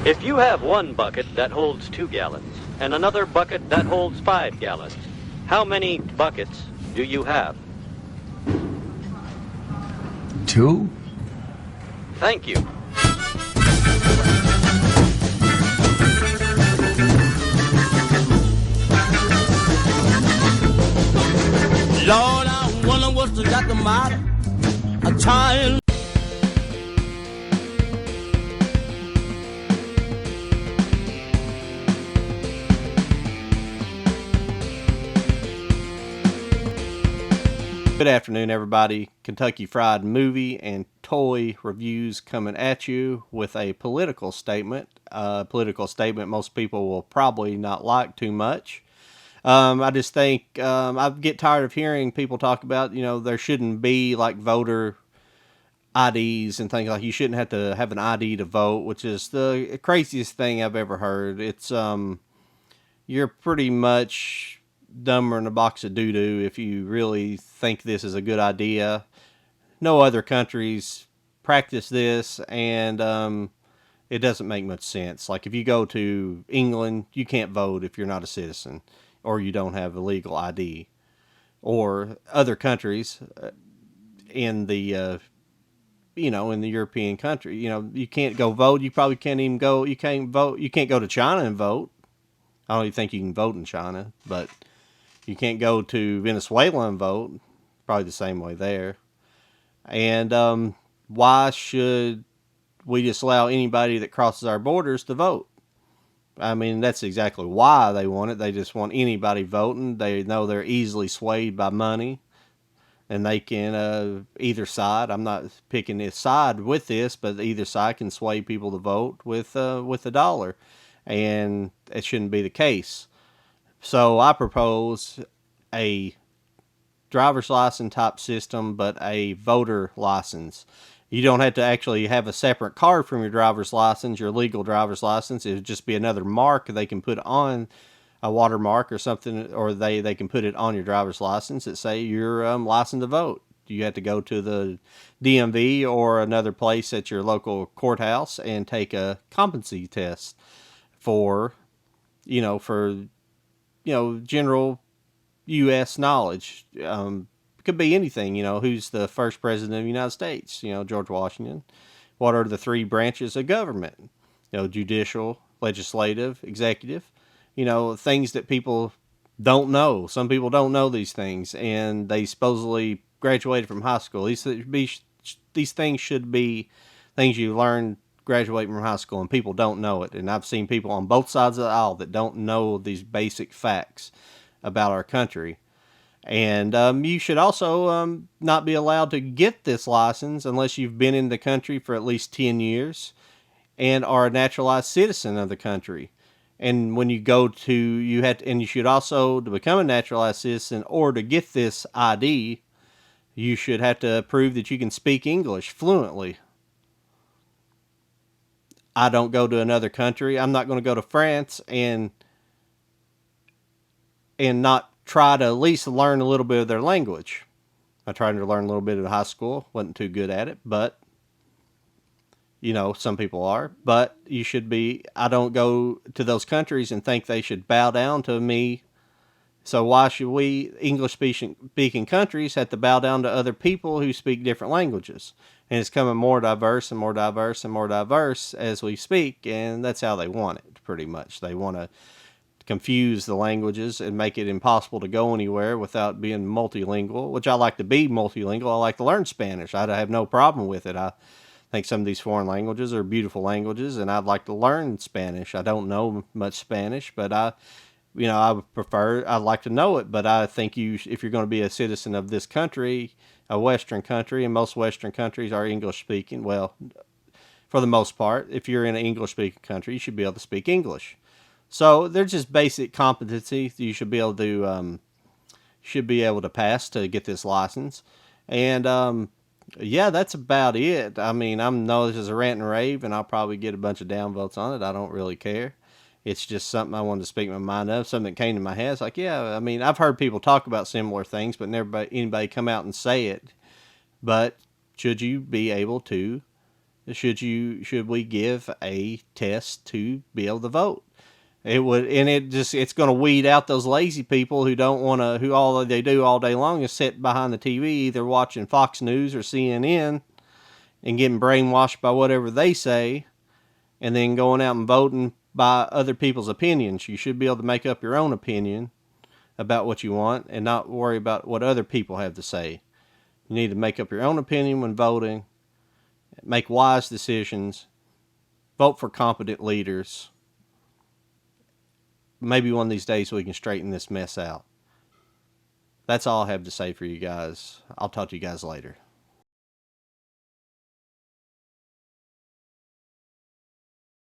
If you have one bucket that holds 2 gallons and another bucket that holds 5 gallons, how many buckets do you have? 2? Thank you. Lord, I wonder what's got the matter. I'm trying. Good afternoon, everybody. Kentucky Fried Movie and Toy Reviews coming at you with a political statement. Political statement most people will probably not like too much. I just think I get tired of hearing people talk about, there shouldn't be like voter IDs and things like you shouldn't have to have an ID to vote, which is the craziest thing I've ever heard. It's you're pretty much dumber than a box of doo-doo if you really think this is a good idea. No other countries practice this, and it doesn't make much sense. Like if you go to England, you can't vote if you're not a citizen or you don't have a legal ID. Or other countries in the in the European country, you can't go vote. You probably can't even go. You can't vote. You can't go to China and vote. I don't even think you can vote in China, but you can't go to Venezuela and vote. Probably the same way there. And why should we just allow anybody that crosses our borders to vote? I mean, that's exactly why they want it. They just want anybody voting. They know they're easily swayed by money. And they can, either side, I'm not picking a side with this, but either side can sway people to vote with a dollar. And it shouldn't be the case. So I propose a driver's license type system, but a voter license. You don't have to actually have a separate card from your driver's license, your legal driver's license. It would just be another mark they can put on, a watermark or something, or they can put it on your driver's license that say you're licensed to vote. You have to go to the DMV or another place at your local courthouse and take a competency test for general U.S. knowledge. It could be anything, who's the first president of the United States, George Washington. What are the 3 branches of government? Judicial, legislative, executive. Things that people don't know. Some people don't know these things, and they supposedly graduated from high school. These things should be things you learn graduating from high school, and people don't know it. And I've seen people on both sides of the aisle that don't know these basic facts about our country. And you should also not be allowed to get this license unless you've been in the country for at least 10 years and are a naturalized citizen of the country. And when you go to, and you should also, to become a naturalized citizen or to get this ID, you should have to prove that you can speak English fluently. I don't go to another country. I'm not going to go to France and not try to at least learn a little bit of their language. I tried to learn a little bit in high school. Wasn't too good at it, but some people are. But you should be. I don't go to those countries and think they should bow down to me. So why should we, English-speaking countries, have to bow down to other people who speak different languages? And it's coming more diverse and more diverse and more diverse as we speak, and that's how they want it, pretty much. They want to confuse the languages and make it impossible to go anywhere without being multilingual, which I like to be multilingual. I like to learn Spanish. I have no problem with it. I think some of these foreign languages are beautiful languages, and I'd like to learn Spanish. I don't know much Spanish, but I'd like to know it, but I think if you're going to be a citizen of this country, a Western country, and most Western countries are English-speaking, well, for the most part, if you're in an English-speaking country, you should be able to speak English. So they're just basic competency you should be able to pass to get this license. And yeah, that's about it. I mean, I know this is a rant and rave, and I'll probably get a bunch of downvotes on it. I don't really care. It's just something I wanted to speak my mind of, something that came to my head. It's like, yeah, I mean, I've heard people talk about similar things, but never anybody come out and say it. But should you be able to should we give a test to be able to vote? It would, and it's going to weed out those lazy people who don't want to, who all they do all day long is sit behind the TV, either watching Fox News or CNN, and getting brainwashed by whatever they say, and then going out and voting by other people's opinions. You should be able to make up your own opinion about what you want and not worry about what other people have to say. You need to make up your own opinion when voting, make wise decisions, vote for competent leaders. Maybe one of these days we can straighten this mess out. That's all I have to say for you guys. I'll talk to you guys later.